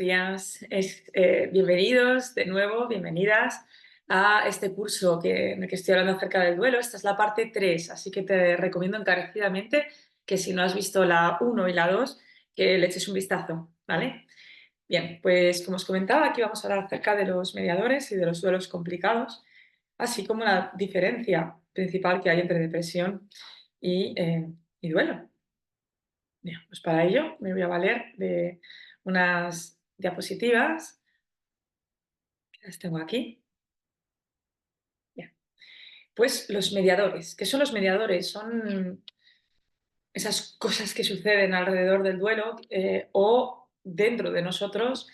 días. Bienvenidos de nuevo, bienvenidas a este curso en el que estoy hablando acerca del duelo. Esta es la parte 3, así que te recomiendo encarecidamente que si no has visto la uno y la 2, que le eches un vistazo, ¿vale? Bien, pues como os comentaba, aquí vamos a hablar acerca de los mediadores y de los duelos complicados, así como la diferencia principal que hay entre depresión y duelo. Bien, pues para ello me voy a valer de unas diapositivas, que las tengo aquí. Bien, pues los mediadores. ¿Qué son los mediadores? Son esas cosas que suceden alrededor del duelo o dentro de nosotros,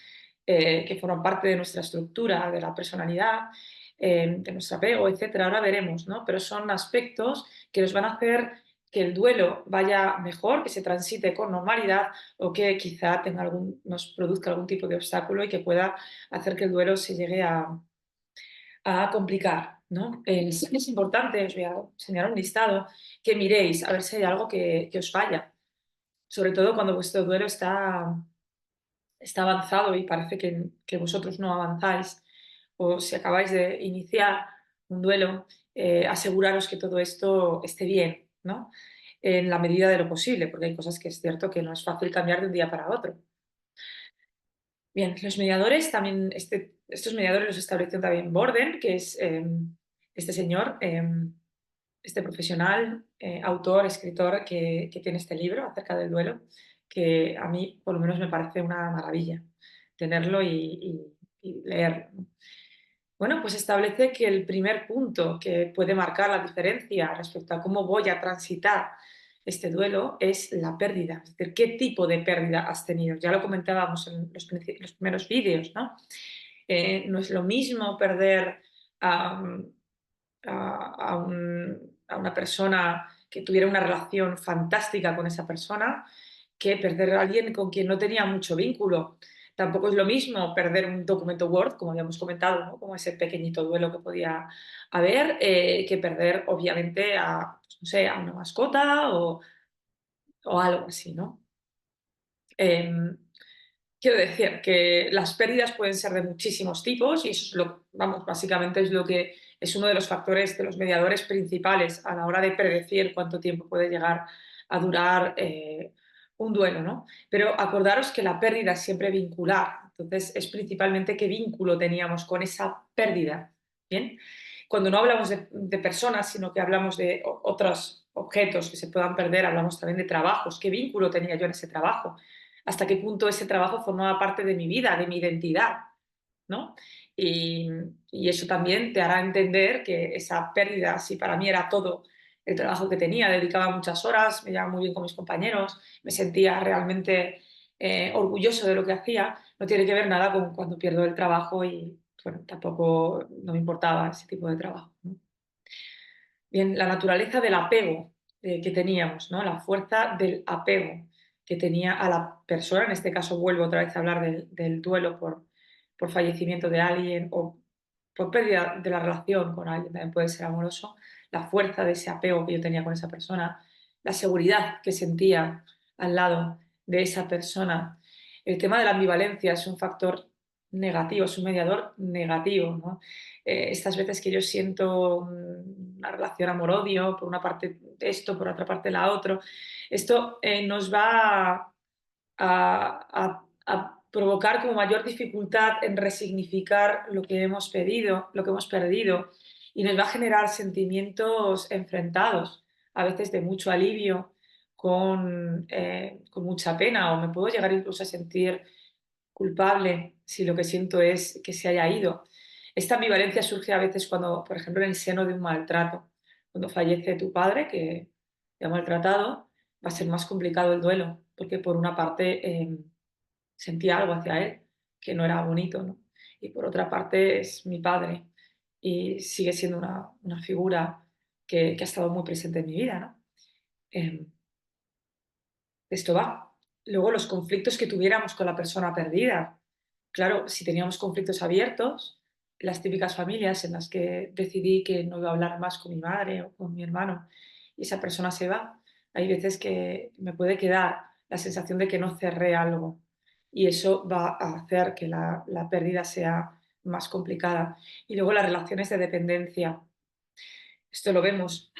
que forman parte de nuestra estructura, de la personalidad, de nuestro apego, etcétera. Ahora veremos, ¿no? Pero son aspectos que nos van a hacer que el duelo vaya mejor, que se transite con normalidad o que quizá nos produzca algún tipo de obstáculo y que pueda hacer que el duelo se llegue a complicar, ¿no? Sí que es importante, os voy a enseñar un listado, que miréis a ver si hay algo que os falla, sobre todo cuando vuestro duelo está avanzado y parece que vosotros no avanzáis, o si acabáis de iniciar un duelo, aseguraros que todo esto esté bien, ¿no? En la medida de lo posible, porque hay cosas que es cierto que no es fácil cambiar de un día para otro. Bien, los mediadores también, estos mediadores los estableció también Borden, que es este señor, este profesional, autor, escritor que tiene este libro acerca del duelo, que a mí por lo menos me parece una maravilla tenerlo y leerlo, ¿no? Bueno, pues establece que el primer punto que puede marcar la diferencia respecto a cómo voy a transitar este duelo es la pérdida, es decir, qué tipo de pérdida has tenido. Ya lo comentábamos en los primeros vídeos, ¿no? No es lo mismo perder a, a una persona que tuviera una relación fantástica con esa persona que perder a alguien con quien no tenía mucho vínculo. Tampoco es lo mismo perder un documento Word, como habíamos comentado, ¿no? Como ese pequeñito duelo que podía haber, que perder, obviamente, pues, no sé, a una mascota o algo así, ¿no? Em, Quiero decir que las pérdidas pueden ser de muchísimos tipos y eso es vamos, básicamente es lo que es uno de los factores, de los mediadores principales a la hora de predecir cuánto tiempo puede llegar a durar un duelo, ¿no? Pero acordaros que la pérdida es siempre vincular, entonces es principalmente qué vínculo teníamos con esa pérdida, ¿bien? Cuando no hablamos de personas, sino que hablamos de otros objetos que se puedan perder, hablamos también de trabajos, qué vínculo tenía yo en ese trabajo, hasta qué punto ese trabajo formaba parte de mi vida, de mi identidad, ¿no? Y, y eso también te hará entender que esa pérdida, si para mí era todo el trabajo que tenía, dedicaba muchas horas, me llevaba muy bien con mis compañeros, me sentía realmente orgulloso de lo que hacía, no tiene que ver nada con cuando pierdo el trabajo y, bueno, tampoco no me importaba ese tipo de trabajo, ¿no? Bien, la naturaleza del apego que teníamos, ¿no? La fuerza del apego que tenía a la persona, en este caso vuelvo otra vez a hablar del duelo por fallecimiento de alguien o por pérdida de la relación con alguien, también puede ser amoroso, la fuerza de ese apego que yo tenía con esa persona, la seguridad que sentía al lado de esa persona. El tema de la ambivalencia es un factor negativo, es un mediador negativo, ¿no? Estas veces que yo siento una relación amor-odio, por una parte esto, por otra parte la otra, esto nos va a provocar como mayor dificultad en resignificar lo que hemos pedido, lo que hemos perdido, y nos va a generar sentimientos enfrentados, a veces de mucho alivio con mucha pena, o me puedo llegar incluso a sentir culpable si lo que siento es que se haya ido. Esta ambivalencia surge a veces cuando, por ejemplo, en el seno de un maltrato, cuando fallece tu padre que te ha maltratado, va a ser más complicado el duelo, porque por una parte sentía algo hacia él que no era bonito, ¿no? Y por otra parte es mi padre y sigue siendo una figura que ha estado muy presente en mi vida, ¿no? Eh, Esto va. Luego, los conflictos que tuviéramos con la persona perdida. Claro, si teníamos conflictos abiertos, las típicas familias en las que decidí que no iba a hablar más con mi madre o con mi hermano y esa persona se va, hay veces que me puede quedar la sensación de que no cerré algo y eso va a hacer que la pérdida sea más complicada. Y luego las relaciones de dependencia. Esto lo vemos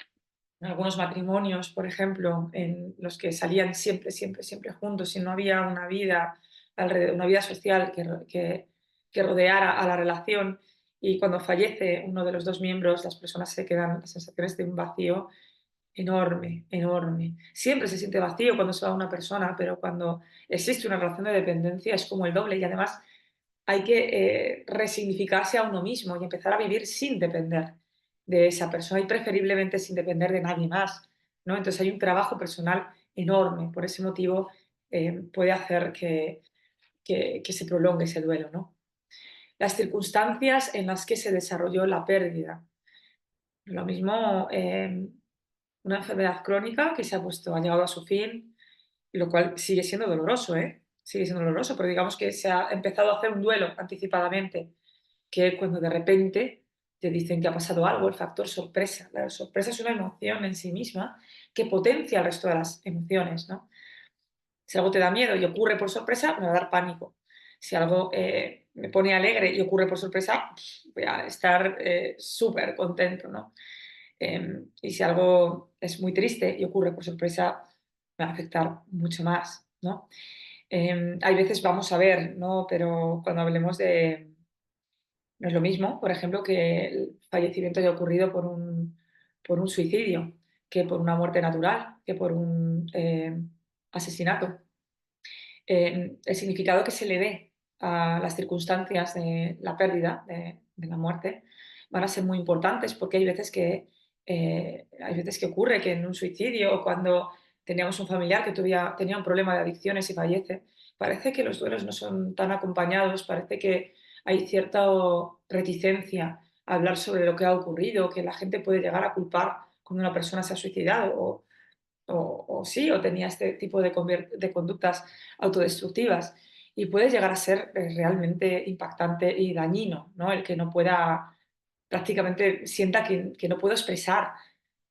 en algunos matrimonios, por ejemplo, en los que salían siempre, siempre, siempre juntos y no había una vida alrededor, una vida social que rodeara a la relación. Y cuando fallece uno de los dos miembros, las personas se quedan las sensaciones de un vacío enorme, enorme. Siempre se siente vacío cuando se va una persona, pero cuando existe una relación de dependencia es como el doble y además hay que resignificarse a uno mismo y empezar a vivir sin depender de esa persona y preferiblemente sin depender de nadie más, ¿no? Entonces hay un trabajo personal enorme, por ese motivo puede hacer que se prolongue ese duelo, ¿no? Las circunstancias en las que se desarrolló la pérdida. Lo mismo, una enfermedad crónica que se ha llegado a su fin, lo cual sigue siendo doloroso, ¿eh? Sigue siendo doloroso, pero digamos que se ha empezado a hacer un duelo anticipadamente, que cuando de repente te dicen que ha pasado algo, el factor sorpresa. La sorpresa es una emoción en sí misma que potencia el resto de las emociones, ¿no? Si algo te da miedo y ocurre por sorpresa, me va a dar pánico. Si algo me pone alegre y ocurre por sorpresa, voy a estar súper contento, ¿no? Y si algo es muy triste y ocurre por sorpresa, me va a afectar mucho más, ¿no? Hay veces, vamos a ver, ¿no? Pero cuando hablemos de... No es lo mismo, por ejemplo, que el fallecimiento haya ocurrido por un suicidio, que por una muerte natural, que por un asesinato. El significado que se le dé a las circunstancias de la pérdida, de la muerte, van a ser muy importantes porque hay veces que ocurre que en un suicidio o cuando teníamos un familiar que tenía un problema de adicciones y fallece, parece que los duelos no son tan acompañados, parece que hay cierta reticencia a hablar sobre lo que ha ocurrido, que la gente puede llegar a culpar cuando una persona se ha suicidado o sí, o tenía este tipo de conductas autodestructivas. Y puede llegar a ser realmente impactante y dañino, ¿no? El que no pueda, prácticamente sienta que no puedo expresar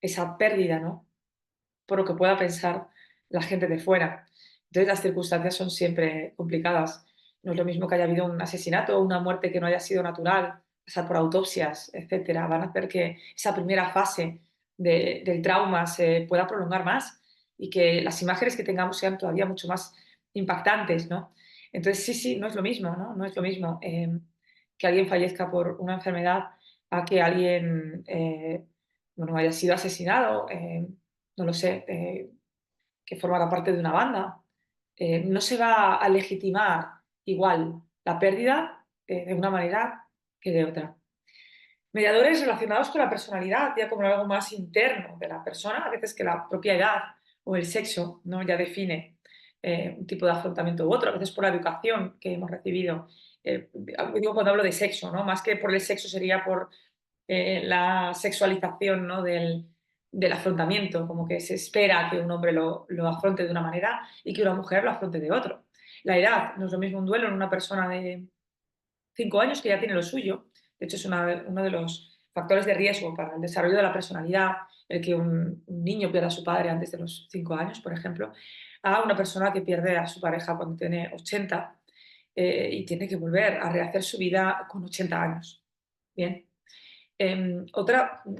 esa pérdida, ¿no? Por lo que pueda pensar la gente de fuera. Entonces las circunstancias son siempre complicadas. No es lo mismo que haya habido un asesinato o una muerte que no haya sido natural, pasar por autopsias, etcétera. Van a hacer que esa primera fase del trauma se pueda prolongar más y que las imágenes que tengamos sean todavía mucho más impactantes, ¿no? Entonces, sí, sí, no es lo mismo, ¿no? No es lo mismo que alguien fallezca por una enfermedad a que alguien, bueno, haya sido asesinado, no lo sé, que formara parte de una banda. No se va a legitimar igual la pérdida de una manera que de otra. Mediadores relacionados con la personalidad, ya como algo más interno de la persona, a veces que la propia edad o el sexo no ya define un tipo de afrontamiento u otro, a veces por la educación que hemos recibido. Digo cuando hablo de sexo, ¿no? Más que por el sexo sería por la sexualización, ¿no? del afrontamiento, como que se espera que un hombre lo afronte de una manera y que una mujer lo afronte de otro. La edad no es lo mismo un duelo en una persona de 5 años que ya tiene lo suyo. De hecho, es uno de los factores de riesgo para el desarrollo de la personalidad, el que un niño pierda a su padre antes de los 5 años, por ejemplo, a una persona que pierde a su pareja cuando tiene 80 y tiene que volver a rehacer su vida con 80 años. Bien. Me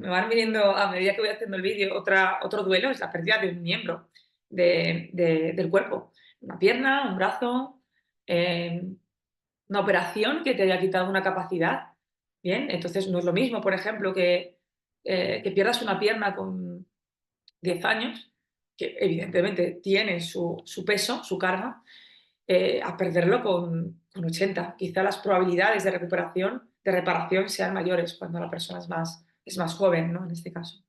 van viniendo a medida que voy haciendo el vídeo, otro duelo es la pérdida de un miembro del cuerpo. Una pierna, un brazo, una operación que te haya quitado una capacidad. Bien, entonces no es lo mismo, por ejemplo, que pierdas una pierna con 10 años, que evidentemente tiene su peso, su carga, a perderlo con 80. Quizá las probabilidades de recuperación, de reparación sean mayores cuando la persona es más joven, ¿no? En este caso.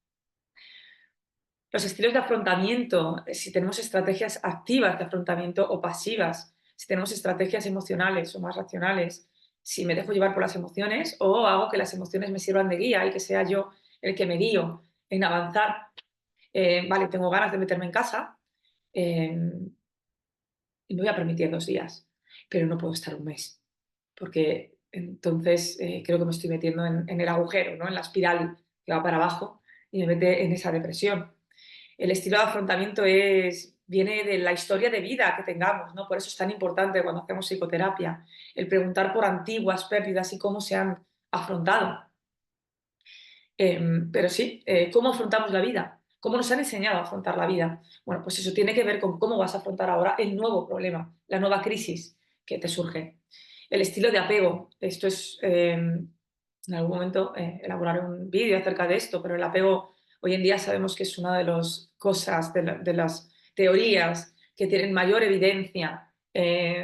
Los estilos de afrontamiento, si tenemos estrategias activas de afrontamiento o pasivas, si tenemos estrategias emocionales o más racionales, si me dejo llevar por las emociones o hago que las emociones me sirvan de guía y que sea yo el que me guío en avanzar. Vale, tengo ganas de meterme en casa, eh, y me voy a permitir 2 días, pero no puedo estar un mes, porque entonces creo que me estoy metiendo en el agujero, ¿no? En la espiral que va para abajo y me mete en esa depresión. El estilo de afrontamiento es viene de la historia de vida que tengamos, ¿no? Por eso es tan importante cuando hacemos psicoterapia, el preguntar por antiguas pérdidas y cómo se han afrontado. Pero sí, ¿cómo afrontamos la vida? ¿Cómo nos han enseñado a afrontar la vida? Bueno, pues eso tiene que ver con cómo vas a afrontar ahora el nuevo problema, la nueva crisis que te surge. El estilo de apego, esto es, en algún momento elaboraré un vídeo acerca de esto, pero el apego hoy en día sabemos que es una de las cosas, de las teorías que tienen mayor evidencia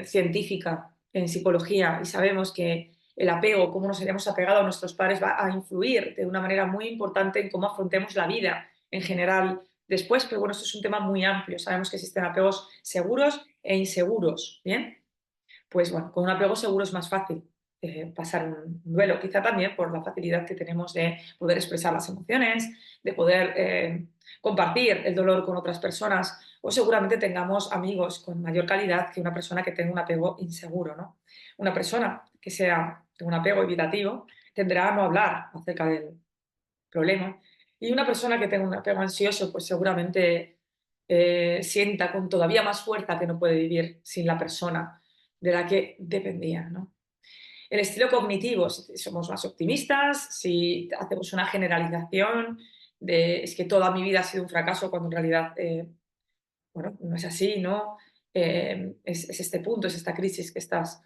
científica en psicología, y sabemos que el apego, cómo nos hayamos apegado a nuestros padres, va a influir de una manera muy importante en cómo afrontemos la vida en general después, pero bueno, esto es un tema muy amplio. Sabemos que existen apegos seguros e inseguros, ¿bien? Pues bueno, con un apego seguro es más fácil pasar un duelo, quizá también por la facilidad que tenemos de poder expresar las emociones, de poder compartir el dolor con otras personas, o seguramente tengamos amigos con mayor calidad que una persona que tenga un apego inseguro, ¿no? Una persona que tenga un apego evitativo tenderá a no hablar acerca del problema, y una persona que tenga un apego ansioso pues seguramente sienta con todavía más fuerza que no puede vivir sin la persona de la que dependía, ¿no? El estilo cognitivo, si somos más optimistas, si hacemos una generalización de es que toda mi vida ha sido un fracaso cuando en realidad, bueno, no es así, ¿no? Es este punto, es esta crisis que estás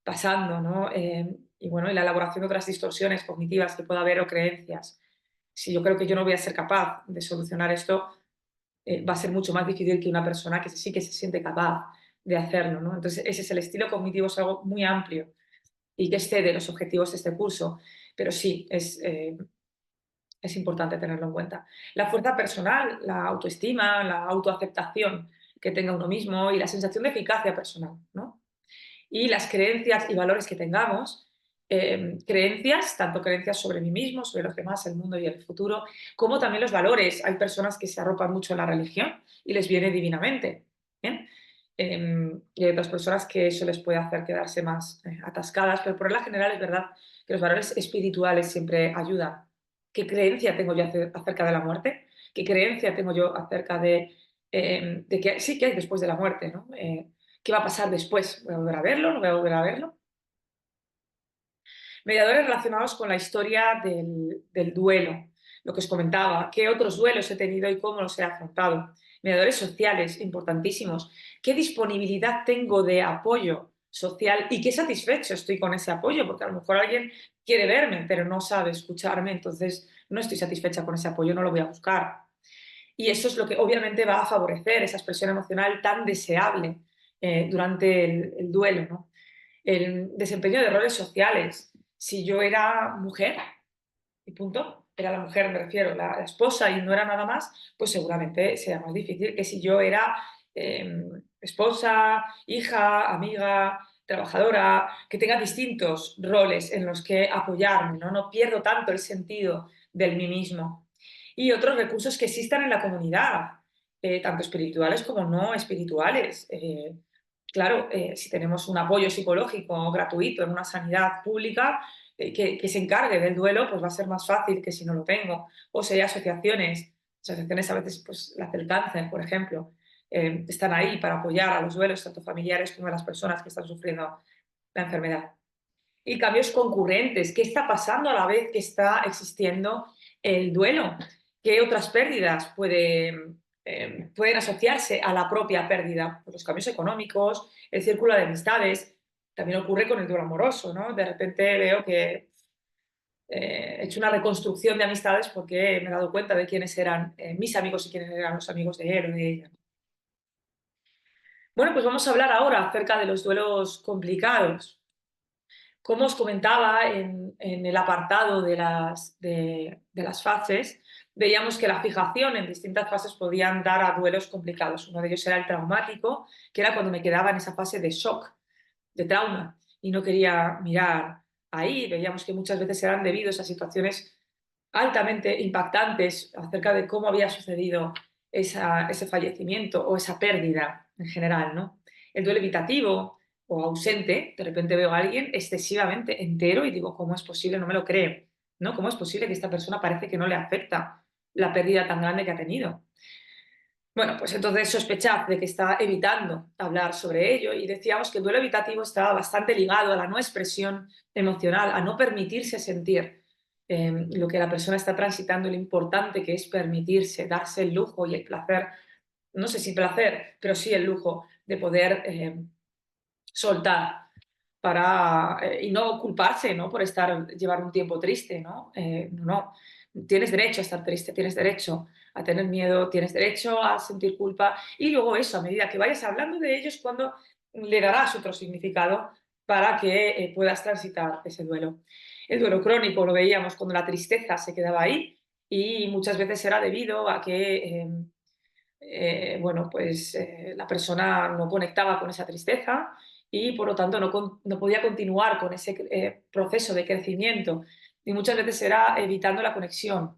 pasando, ¿no? Y bueno, y la elaboración de otras distorsiones cognitivas que pueda haber o creencias. Si yo creo que yo no voy a ser capaz de solucionar esto, va a ser mucho más difícil que una persona que sí que se siente capaz de hacerlo, ¿no? Entonces, ese es el estilo cognitivo, es algo muy amplio y que excede los objetivos de este curso, pero sí, es importante tenerlo en cuenta. La fuerza personal, la autoestima, la autoaceptación que tenga uno mismo y la sensación de eficacia personal, ¿no? Y las creencias y valores que tengamos, creencias, tanto creencias sobre mí mismo, sobre los demás, el mundo y el futuro, como también los valores. Hay personas que se arropan mucho en la religión y les viene divinamente, ¿bien? Y hay otras personas que eso les puede hacer quedarse más atascadas, pero por regla general es verdad que los valores espirituales siempre ayudan. ¿Qué creencia tengo yo acerca de la muerte? ¿Qué creencia tengo yo acerca de que sí que hay después de la muerte, ¿no? ¿Qué va a pasar después? ¿Voy a volver a verlo? ¿No voy a volver a verlo? Mediadores relacionados con la historia del duelo, lo que os comentaba, qué otros duelos he tenido y cómo los he afrontado. Mediadores sociales, importantísimos. ¿Qué disponibilidad tengo de apoyo social y qué satisfecho estoy con ese apoyo? Porque a lo mejor alguien quiere verme, pero no sabe escucharme, entonces no estoy satisfecha con ese apoyo, no lo voy a buscar. Y eso es lo que obviamente va a favorecer esa expresión emocional tan deseable durante el duelo, ¿no? El desempeño de roles sociales. Si yo era mujer, y punto, era la mujer, me refiero, la esposa y no era nada más, pues seguramente sea más difícil que si yo era esposa, hija, amiga, trabajadora, que tenga distintos roles en los que apoyarme, ¿no? No pierdo tanto el sentido del mí mismo. Y otros recursos que existan en la comunidad, tanto espirituales como no espirituales. Claro, si tenemos un apoyo psicológico gratuito en una sanidad pública que se encargue del duelo, pues va a ser más fácil que si no lo tengo. O si hay asociaciones a veces, pues las del cáncer, por ejemplo, están ahí para apoyar a los duelos, tanto familiares como de las personas que están sufriendo la enfermedad. Y cambios concurrentes, ¿qué está pasando a la vez que está existiendo el duelo? ¿Qué otras pérdidas pueden asociarse a la propia pérdida? Pues los cambios económicos, el círculo de amistades, también ocurre con el duelo amoroso, ¿no? De repente veo que he hecho una reconstrucción de amistades porque me he dado cuenta de quiénes eran mis amigos y quiénes eran los amigos de él o de ella. Bueno, pues vamos a hablar ahora acerca de los duelos complicados. Como os comentaba en el apartado de las fases, veíamos que la fijación en distintas fases podían dar a duelos complicados. Uno de ellos era el traumático, que era cuando me quedaba en esa fase de shock, de trauma, y no quería mirar ahí. Veíamos que muchas veces eran debidos a situaciones altamente impactantes acerca de cómo había sucedido ese fallecimiento o esa pérdida en general, ¿no? El duelo evitativo o ausente, de repente veo a alguien excesivamente entero y digo, ¿cómo es posible? No me lo creo, ¿no? ¿Cómo es posible que esta persona parece que no le afecta la pérdida tan grande que ha tenido? Bueno, pues entonces sospechad de que está evitando hablar sobre ello y decíamos que el duelo evitativo está bastante ligado a la no expresión emocional, a no permitirse sentir lo que la persona está transitando, lo importante que es permitirse, darse el lujo y el placer, no sé si placer, pero sí el lujo de poder soltar y no culparse, ¿no? Por llevar un tiempo triste, ¿no? No, tienes derecho a estar triste, tienes derecho a tener miedo, tienes derecho a sentir culpa y luego eso, a medida que vayas hablando de ellos, cuando le darás otro significado para que puedas transitar ese duelo. El duelo crónico lo veíamos cuando la tristeza se quedaba ahí y muchas veces era debido a que bueno, pues la persona no conectaba con esa tristeza y por lo tanto no podía continuar con ese proceso de crecimiento y muchas veces era evitando la conexión,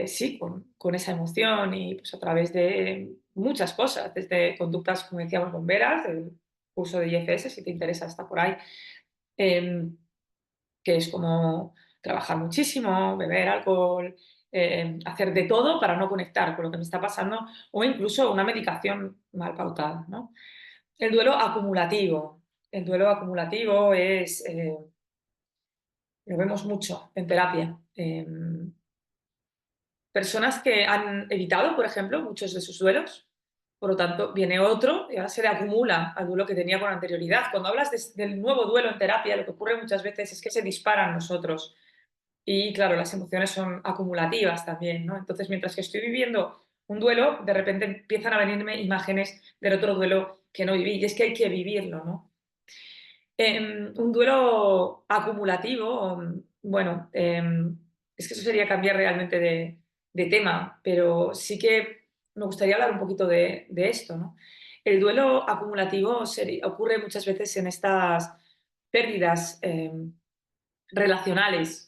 sí, con esa emoción y pues a través de muchas cosas, desde conductas, como decíamos, bomberas, del curso de IFS, si te interesa, está por ahí, em, que es como trabajar muchísimo, beber alcohol, hacer de todo para no conectar con lo que me está pasando o incluso una medicación mal pautada, ¿no? El duelo acumulativo. El duelo acumulativo lo vemos mucho en terapia. Personas que han evitado, por ejemplo, muchos de sus duelos, por lo tanto, viene otro y ahora se le acumula al duelo que tenía con anterioridad. Cuando hablas del nuevo duelo en terapia, lo que ocurre muchas veces es que se disparan nosotros. Y claro, las emociones son acumulativas también, ¿no? Entonces, mientras que estoy viviendo un duelo, de repente empiezan a venirme imágenes del otro duelo que no viví. Y es que hay que vivirlo, ¿no? Un duelo acumulativo, bueno, es que eso sería cambiar realmente de tema, pero sí que me gustaría hablar un poquito de esto, ¿no? El duelo acumulativo ocurre muchas veces en estas pérdidas relacionales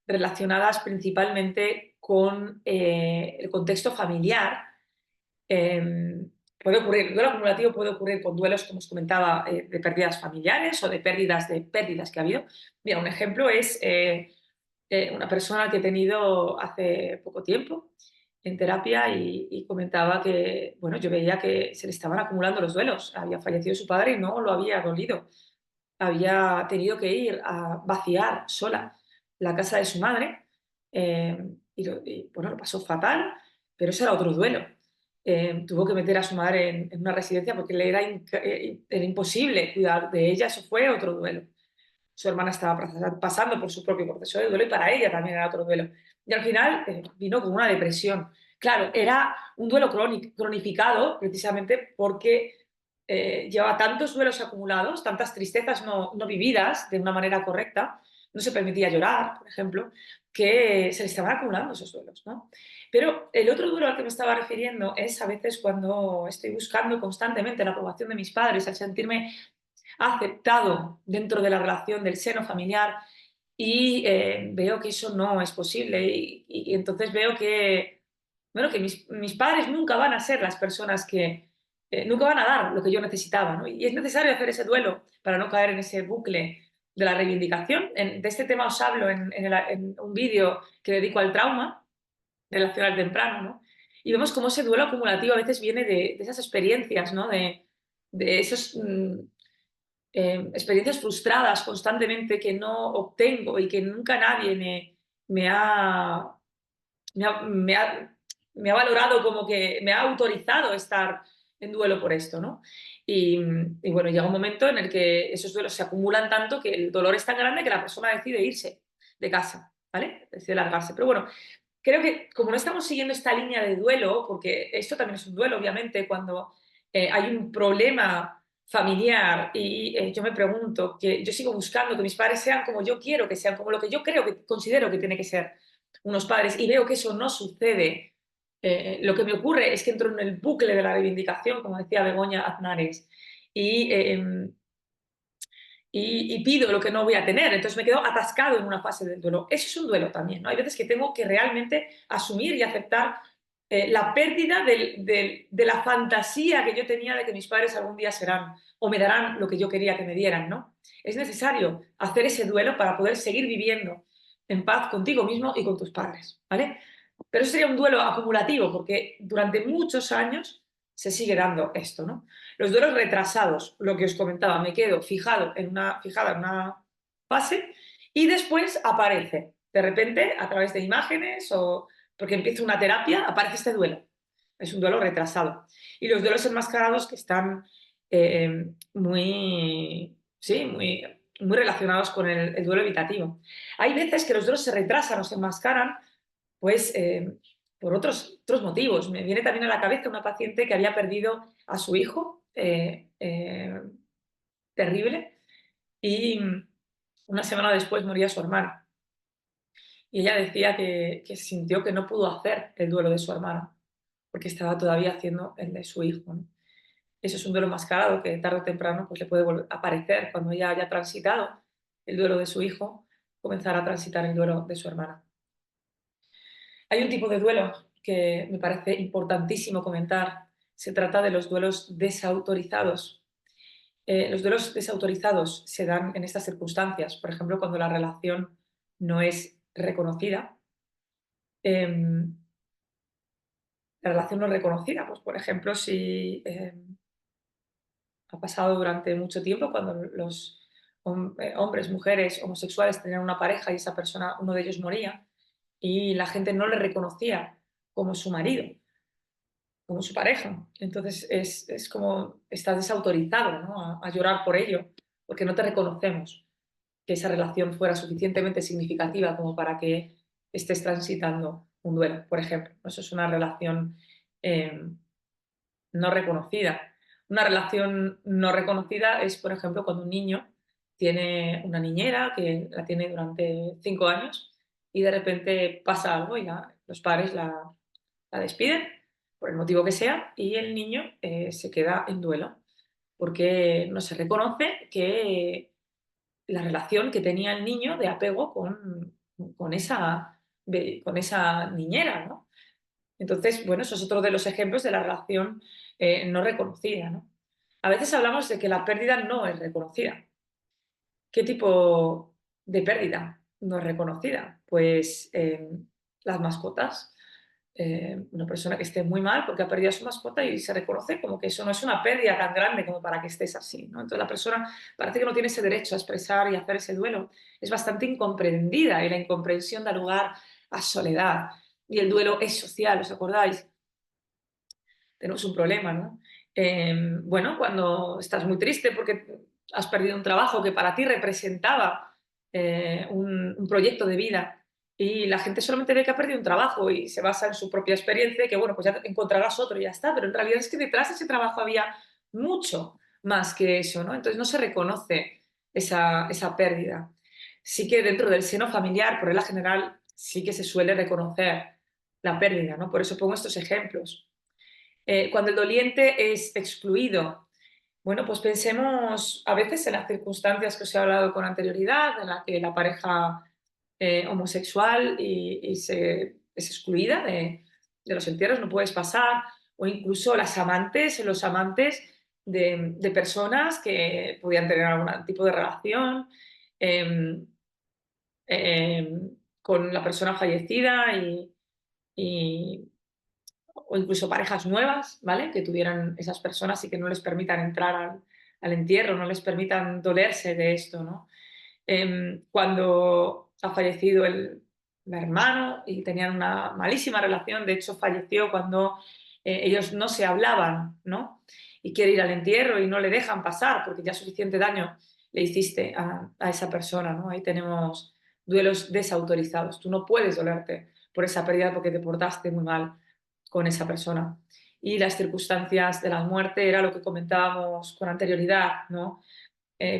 relacionadas principalmente con el contexto familiar. Puede ocurrir, el duelo acumulativo puede ocurrir con duelos, como os comentaba, de pérdidas familiares o de pérdidas que ha habido. Mira, un ejemplo es una persona que he tenido hace poco tiempo en terapia y comentaba que, bueno, yo veía que se le estaban acumulando los duelos. Había fallecido su padre y no lo había dolido. Había tenido que ir a vaciar sola la casa de su madre bueno, lo pasó fatal, pero eso era otro duelo. Tuvo que meter a su madre en una residencia porque le era imposible cuidar de ella, eso fue otro duelo. Su hermana estaba pasando por su propio proceso de duelo y para ella también era otro duelo. Y al final vino con una depresión. Claro, era un duelo cronificado precisamente porque llevaba tantos duelos acumulados, tantas tristezas no vividas de una manera correcta, no se permitía llorar, por ejemplo, que se le estaban acumulando esos duelos, ¿no? Pero el otro duelo al que me estaba refiriendo es a veces cuando estoy buscando constantemente la aprobación de mis padres, al sentirme aceptado dentro de la relación del seno familiar y veo que eso no es posible y entonces veo que, bueno, que mis padres nunca van a ser las personas que nunca van a dar lo que yo necesitaba, ¿no? Y es necesario hacer ese duelo para no caer en ese bucle de la reivindicación. De este tema os hablo en un vídeo que dedico al trauma relacional temprano, ¿no? Y vemos cómo ese duelo acumulativo a veces viene de esas experiencias, ¿no? De esos experiencias frustradas constantemente que no obtengo y que nunca nadie me ha, me ha, me ha- me ha valorado como que me ha autorizado estar en duelo por esto, ¿no? Y bueno, llega un momento en el que esos duelos se acumulan tanto que el dolor es tan grande que la persona decide irse de casa, ¿vale? Decide largarse. Pero bueno, creo que como no estamos siguiendo esta línea de duelo, porque esto también es un duelo, obviamente, cuando hay un problema familiar y yo me pregunto, que yo sigo buscando que mis padres sean como yo quiero que sean, como lo que yo creo que considero que tiene que ser unos padres y veo que eso no sucede. Lo que me ocurre es que entro en el bucle de la reivindicación, como decía Begoña Aznares, y y pido lo que no voy a tener, entonces me quedo atascado en una fase del duelo. Eso es un duelo también, ¿no? Hay veces que tengo que realmente asumir y aceptar la pérdida de la fantasía que yo tenía de que mis padres algún día serán o me darán lo que yo quería que me dieran, ¿no? Es necesario hacer ese duelo para poder seguir viviendo en paz contigo mismo y con tus padres, ¿vale? Pero eso sería un duelo acumulativo, porque durante muchos años se sigue dando esto, ¿no? Los duelos retrasados, lo que os comentaba, me quedo fijada en una fase y después aparece, de repente, a través de imágenes o porque empiezo una terapia, aparece este duelo. Es un duelo retrasado. Y los duelos enmascarados que están sí, muy relacionados con el duelo evitativo. Hay veces que los duelos se retrasan o se enmascaran pues por otros motivos. Me viene también a la cabeza una paciente que había perdido a su hijo, terrible, y una semana después moría su hermana. Y ella decía que sintió que no pudo hacer el duelo de su hermana, porque estaba todavía haciendo el de su hijo, ¿no? Eso es un duelo mascarado que tarde o temprano pues, le puede volver a aparecer cuando ella haya transitado el duelo de su hijo, comenzar a transitar el duelo de su hermana. Hay un tipo de duelo que me parece importantísimo comentar. Se trata de los duelos desautorizados. Los duelos desautorizados se dan en estas circunstancias, por ejemplo, cuando la relación no es reconocida. La relación no es reconocida, pues por ejemplo, si ha pasado durante mucho tiempo cuando los hombres, mujeres, homosexuales tenían una pareja y esa persona, uno de ellos moría y la gente no le reconocía como su marido, como su pareja. Entonces es como estás desautorizado, ¿no? a llorar por ello, porque no te reconocemos que esa relación fuera suficientemente significativa como para que estés transitando un duelo, por ejemplo. Eso es una relación eh, no reconocida. Una relación no reconocida es, por ejemplo, cuando un niño tiene una niñera que la tiene durante 5 años y de repente pasa algo y los padres la despiden, por el motivo que sea, y el niño se queda en duelo, porque no se reconoce que la relación que tenía el niño de apego con esa niñera, ¿no? Entonces, bueno, eso es otro de los ejemplos de la relación no reconocida, ¿no? A veces hablamos de que la pérdida no es reconocida. ¿Qué tipo de pérdida no es reconocida? Pues las mascotas. Una persona que esté muy mal porque ha perdido a su mascota y se reconoce como que eso no es una pérdida tan grande como para que estés así, ¿no? Entonces la persona parece que no tiene ese derecho a expresar y hacer ese duelo. Es bastante incomprendida y la incomprensión da lugar a soledad. Y el duelo es social, ¿os acordáis? Tenemos un problema, ¿no? Bueno, cuando estás muy triste porque has perdido un trabajo que para ti representaba un proyecto de vida y la gente solamente ve que ha perdido un trabajo y se basa en su propia experiencia y que, bueno, pues ya encontrarás otro y ya está, pero en realidad es que detrás de ese trabajo había mucho más que eso, ¿no? Entonces no se reconoce esa pérdida. Sí que dentro del seno familiar, por regla general, sí que se suele reconocer la pérdida, ¿no? Por eso pongo estos ejemplos. Cuando el doliente es excluido, bueno, pues pensemos a veces en las circunstancias que os he hablado con anterioridad, en la que la pareja homosexual es excluida de los entierros, no puedes pasar, o incluso las amantes, los amantes de personas que podían tener algún tipo de relación eh, eh, con la persona fallecida y o incluso parejas nuevas, ¿vale? Que tuvieran esas personas y que no les permitan entrar al entierro, no les permitan dolerse de esto, ¿no? Cuando ha fallecido el hermano y tenían una malísima relación, de hecho falleció cuando ellos no se hablaban, ¿no? Y quiere ir al entierro y no le dejan pasar porque ya suficiente daño le hiciste a esa persona, ¿no? Ahí tenemos duelos desautorizados. Tú no puedes dolerte por esa pérdida porque te portaste muy mal con esa persona. Y las circunstancias de la muerte era lo que comentábamos con anterioridad, ¿no?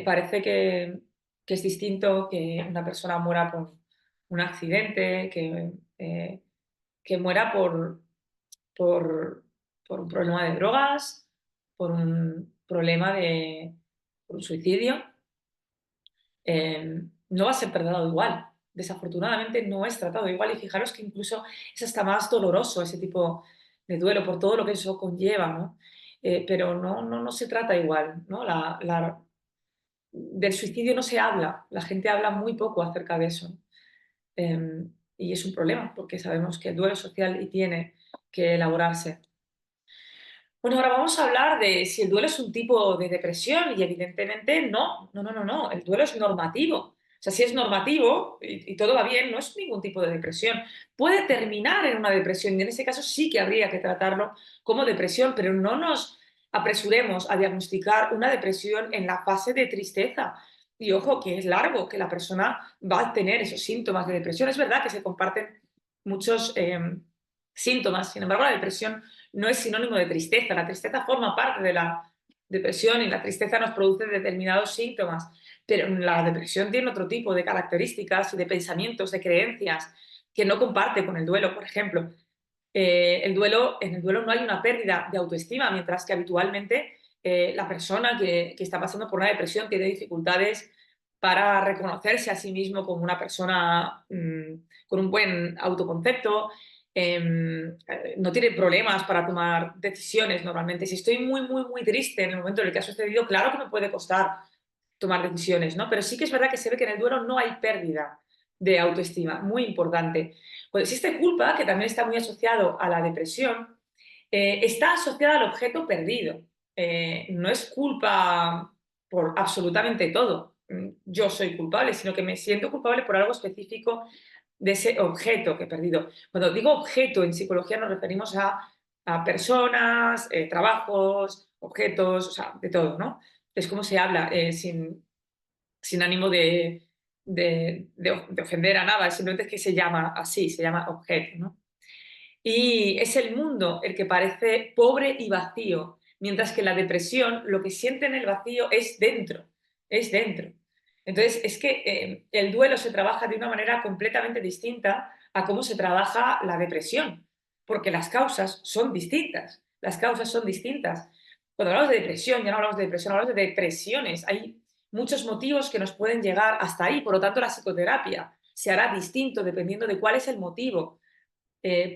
Parece que es distinto que una persona muera por un accidente, que muera por, por un problema de drogas, por un problema por un suicidio. No va a ser tratado igual. Desafortunadamente no es tratado igual y fijaros que incluso es hasta más doloroso ese tipo de duelo por todo lo que eso conlleva, ¿no? Pero no se trata igual, ¿no? Del suicidio no se habla, la gente habla muy poco acerca de eso. y es un problema porque sabemos que el duelo social y tiene que elaborarse. Bueno, ahora vamos a hablar de si el duelo es un tipo de depresión y evidentemente no, el duelo es normativo. O sea, si es normativo y todo va bien, no es ningún tipo de depresión. Puede terminar en una depresión y en ese caso sí que habría que tratarlo como depresión, pero no nos apresuremos a diagnosticar una depresión en la fase de tristeza. Y ojo, que es largo, que la persona va a tener esos síntomas de depresión. Es verdad que se comparten muchos síntomas, sin embargo, la depresión no es sinónimo de tristeza. La tristeza forma parte de la depresión y la tristeza nos produce determinados síntomas, pero la depresión tiene otro tipo de características y de pensamientos, de creencias que no comparte con el duelo. Por ejemplo, en el duelo no hay una pérdida de autoestima, mientras que habitualmente la persona que está pasando por una depresión tiene dificultades para reconocerse a sí mismo como una persona con un buen autoconcepto, no tiene problemas para tomar decisiones normalmente. Si estoy muy triste en el momento en el que ha sucedido, claro que me puede costar tomar decisiones, ¿no? Pero sí que es verdad que se ve que en el duelo no hay pérdida de autoestima, muy importante. Cuando existe culpa, que también está muy asociado a la depresión, está asociada al objeto perdido. No es culpa por absolutamente todo. Yo soy culpable, sino que me siento culpable por algo específico de ese objeto que he perdido. Cuando digo objeto en psicología nos referimos a personas, trabajos, objetos, o sea, de todo, ¿no? Es como se habla, sin ánimo de ofender a nada, simplemente es que se llama así, se llama objeto, ¿no? Y es el mundo el que parece pobre y vacío, mientras que la depresión lo que siente en el vacío es dentro, es dentro. Entonces, es que el duelo se trabaja de una manera completamente distinta a cómo se trabaja la depresión, porque las causas son distintas, las causas son distintas. Cuando hablamos de depresión, ya no hablamos de depresión, hablamos de depresiones. Hay muchos motivos que nos pueden llegar hasta ahí, por lo tanto la psicoterapia se hará distinto dependiendo de cuál es el motivo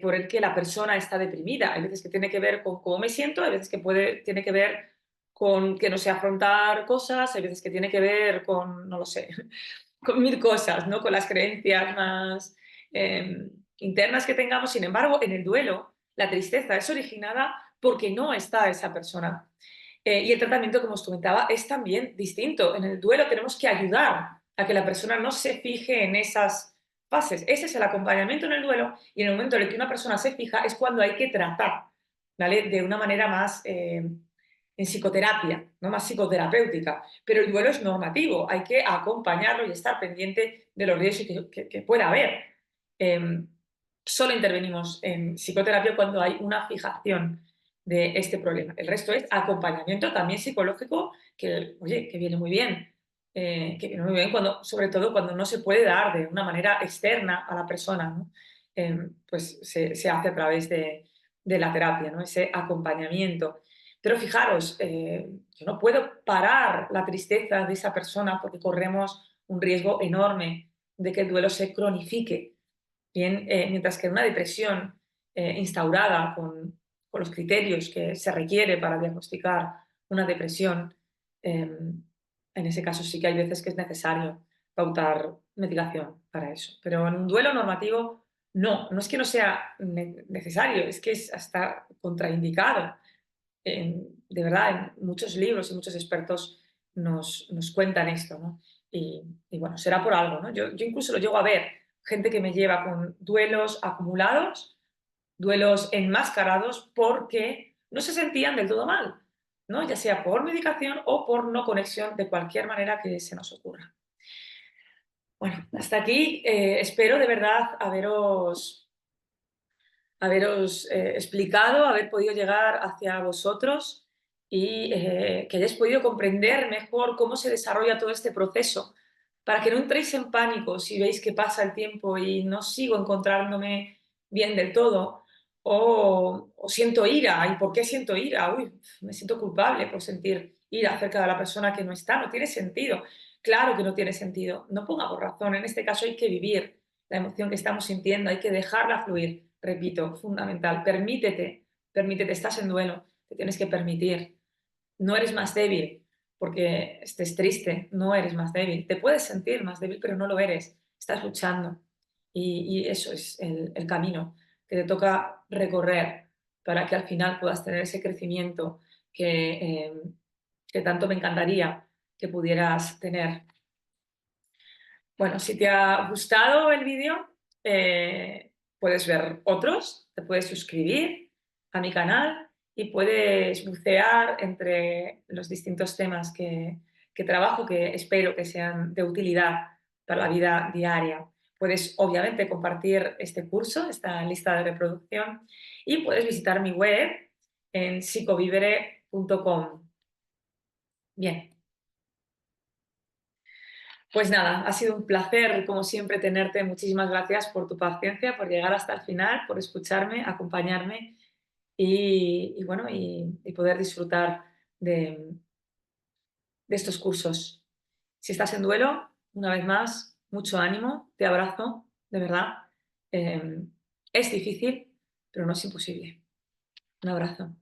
por el que la persona está deprimida. Hay veces que tiene que ver con cómo me siento, hay veces que tiene que ver con que no sé afrontar cosas, hay veces que tiene que ver con, no lo sé, con mil cosas, ¿no? Con las creencias más internas que tengamos. Sin embargo, en el duelo, la tristeza es originada porque no está esa persona. Y el tratamiento, como os comentaba, es también distinto. En el duelo tenemos que ayudar a que la persona no se fije en esas fases. Ese es el acompañamiento en el duelo y en el momento en el que una persona se fija es cuando hay que tratar, ¿vale? De una manera más en psicoterapia, no más psicoterapéutica. Pero el duelo es normativo, hay que acompañarlo y estar pendiente de los riesgos que pueda haber. Eh, Solo intervenimos en psicoterapia cuando hay una fijación de este problema. El resto es acompañamiento también psicológico, que, oye, que viene muy bien. Que viene muy bien cuando, sobre todo cuando no se puede dar de una manera externa a la persona, ¿no? Pues se hace a través de la terapia, ¿no? Ese acompañamiento. Pero fijaros, yo no puedo parar la tristeza de esa persona porque corremos un riesgo enorme de que el duelo se cronifique. Bien, mientras que en una depresión instaurada con los criterios que se requiere para diagnosticar una depresión, en ese caso sí que hay veces que es necesario pautar medicación para eso. Pero en un duelo normativo, no es que no sea necesario, es que es hasta contraindicado. De verdad, en muchos libros y muchos expertos nos cuentan esto, ¿no? Y bueno, será por algo, ¿no? Yo incluso lo llego a ver, gente que me lleva con duelos acumulados, duelos enmascarados, porque no se sentían del todo mal, ¿no? Ya sea por medicación o por no conexión de cualquier manera que se nos ocurra. Bueno, hasta aquí espero de verdad haberos explicado, haber podido llegar hacia vosotros y que hayáis podido comprender mejor cómo se desarrolla todo este proceso, para que no entréis en pánico si veis que pasa el tiempo y no sigo encontrándome bien del todo, o siento ira. ¿Y por qué siento ira? Uy, me siento culpable por sentir ira acerca de la persona que no está. No tiene sentido. Claro que no tiene sentido. No pongamos razón. En este caso hay que vivir la emoción que estamos sintiendo, hay que dejarla fluir. Repito, fundamental. Permítete, estás en duelo, te tienes que permitir. No eres más débil porque estés triste, no eres más débil. Te puedes sentir más débil, pero no lo eres. Estás luchando. y eso es el camino que te toca recorrer para que al final puedas tener ese crecimiento que tanto me encantaría que pudieras tener. Bueno, si te ha gustado el vídeo, puedes ver otros, te puedes suscribir a mi canal y puedes bucear entre los distintos temas que trabajo, que espero que sean de utilidad para la vida diaria. Puedes, obviamente, compartir este curso, esta lista de reproducción, y puedes visitar mi web en psicovivere.com. Bien. Pues nada, ha sido un placer, como siempre, tenerte. Muchísimas gracias por tu paciencia, por llegar hasta el final, por escucharme, acompañarme y poder disfrutar de estos cursos. Si estás en duelo, una vez más, mucho ánimo, te abrazo, de verdad. Eh, es difícil, pero no es imposible. Un abrazo.